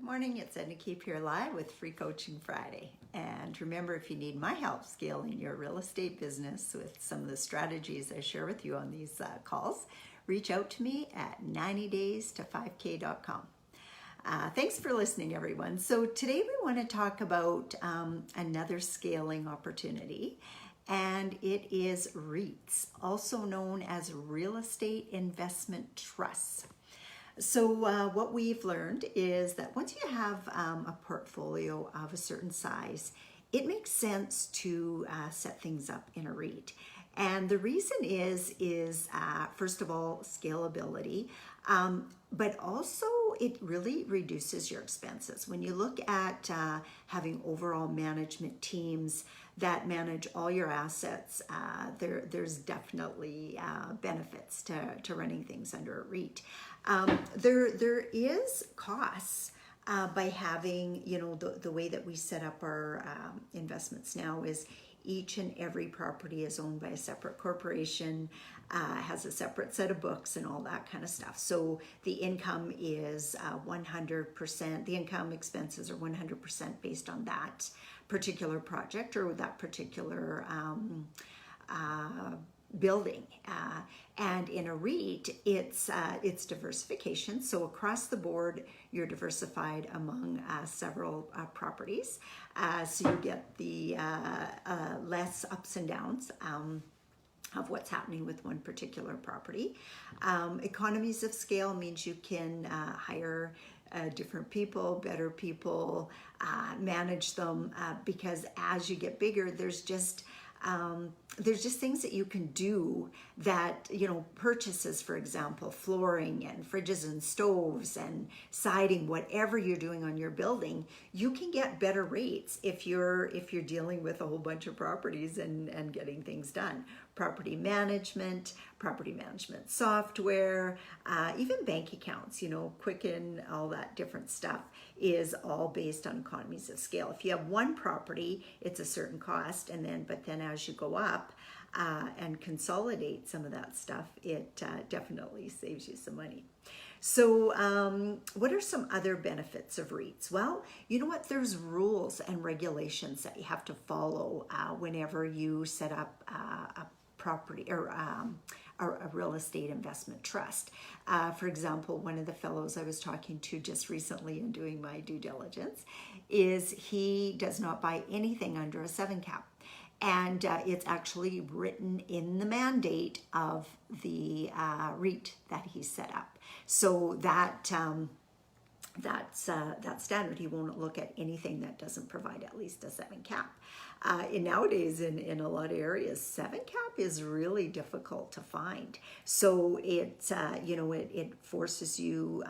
Morning, it's Edna here live with Free Coaching Friday. And remember, if you need my help scaling your real estate business with some of the strategies I share with you on these calls, reach out to me at 90daysto5k.com. Thanks for listening, everyone. So today we want to talk about another scaling opportunity, and it is REITs, also known as real estate investment trusts. So what we've learned is that once you have a portfolio of a certain size, it makes sense to set things up in a REIT. And the reason is first of all, scalability, but also it really reduces your expenses. When you look at having overall management teams that manage all your assets, there's definitely benefits to running things under a REIT. There is costs by having, the way that we set up our investments now is each and every property is owned by a separate corporation, has a separate set of books and all that kind of stuff. So the income is 100%, the income expenses are 100% based on that particular project or that particular building. And in a REIT, it's diversification. So across the board, you're diversified among several properties. So you get the less ups and downs of what's happening with one particular property. Economies of scale means you can hire different people, better people, manage them, because as you get bigger, there's just things that you can do that, purchases, for example, flooring and fridges and stoves and siding, whatever you're doing on your building, you can get better rates if you're dealing with a whole bunch of properties and getting things done. Property management software, even bank accounts, Quicken, all that different stuff is all based on economies of scale. If you have one property, it's a certain cost, but then as you go up and consolidate some of that stuff, it definitely saves you some money. So what are some other benefits of REITs? Well, you know what? There's rules and regulations that you have to follow whenever you set up a property or a real estate investment trust. For example, one of the fellows I was talking to just recently and doing my due diligence is he does not buy anything under a 7 cap. And it's actually written in the mandate of the REIT that he set up. So that's standard. He won't look at anything that doesn't provide at least a 7 cap. And nowadays, in a lot of areas, 7 cap is really difficult to find. So it forces you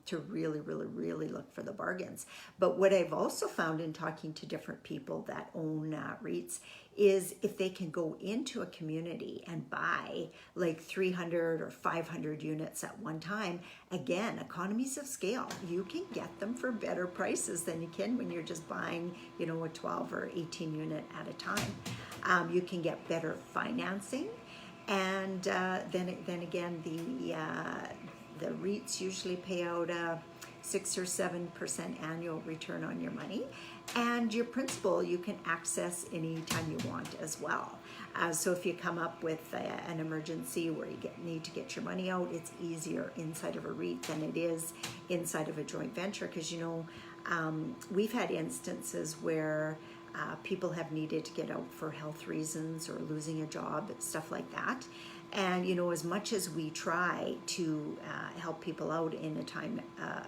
to really, really, really look for the bargains. But what I've also found in talking to different people that own REITs is if they can go into a community and buy like 300 or 500 units at one time, again, economies of scale, you can get them for better prices than you can when you're just buying, a 12 or 18 unit at a time. You can get better financing, and then again, the REITs usually pay out a 6 or 7% annual return on your money, and your principal you can access anytime you want as well. So if you come up with an emergency where you need to get your money out, it's easier inside of a REIT than it is inside of a joint venture, because we've had instances where people have needed to get out for health reasons or losing a job, stuff like that. And, as much as we try to help people out in a time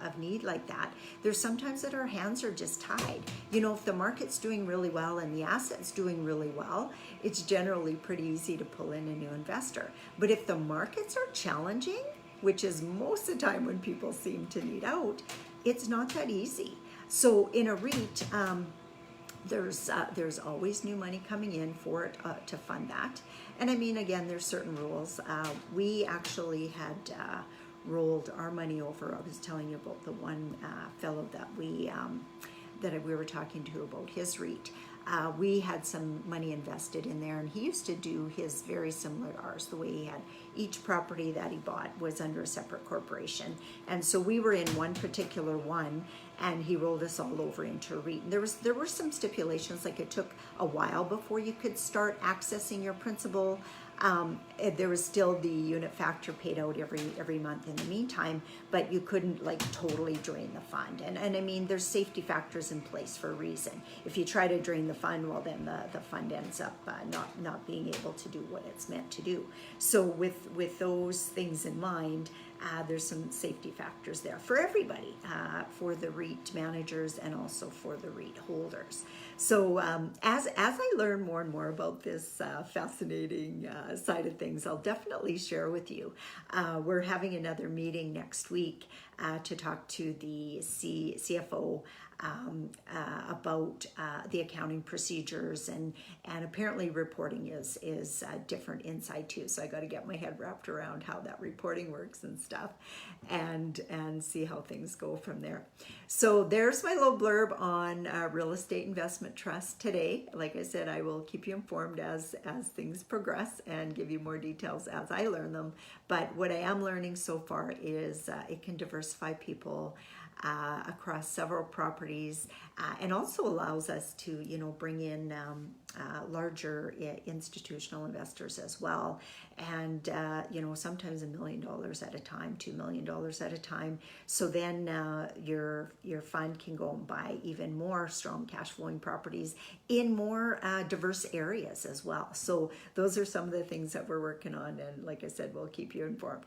of need like that, there's sometimes that our hands are just tied. If the market's doing really well and the asset's doing really well, it's generally pretty easy to pull in a new investor. But if the markets are challenging, which is most of the time when people seem to need out, it's not that easy. So in a REIT, there's always new money coming in for it to fund that. And again, there's certain rules. We actually had rolled our money over. I was telling you about the one fellow that we were talking to about his REIT. we had some money invested in there, and he used to do his very similar to ours, the way he had each property that he bought was under a separate corporation. And so we were in one particular one, and he rolled us all over into a REIT. And there were some stipulations, like it took a while before you could start accessing your principal. There was still the unit factor paid out every month in the meantime, but you couldn't like totally drain the fund. And I mean, there's safety factors in place for a reason. If you try to drain the fund, well, then the fund ends up not being able to do what it's meant to do. So with those things in mind, there's some safety factors there for everybody, for the REIT managers and also for the REIT holders. So as I learn more and more about this fascinating side of things, I'll definitely share with you. We're having another meeting next week to talk to the CFO about the accounting procedures, and apparently reporting is different inside too. So I got to get my head wrapped around how that reporting works and stuff, and see how things go from there. So there's my little blurb on real estate investment trust today. Like I said, I will keep you informed as things progress and give you more details as I learn them. But what I am learning so far is it can diversify people across several properties, and also allows us to, bring in larger institutional investors as well. And, sometimes $1 million at a time, $2 million at a time. So then your fund can go and buy even more strong cash flowing properties in more diverse areas as well. So those are some of the things that we're working on. And like I said, we'll keep you informed.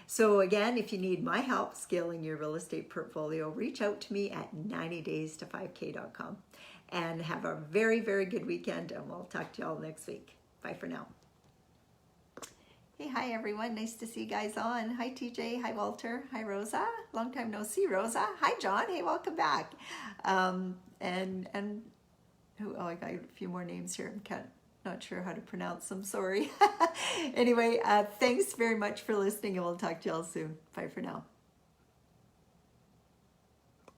So again, if you need my help scaling your real estate portfolio, reach out to me at 90days-to-5k.com. And have a very, very good weekend, and we'll talk to you all next week. Bye for now. Hey, hi everyone. Nice to see you guys on. Hi TJ. Hi Walter. Hi Rosa. Long time no see, Rosa. Hi John. Hey, welcome back. I got a few more names here. I'm not sure how to pronounce them. Sorry. Anyway, thanks very much for listening, and we'll talk to you all soon. Bye for now.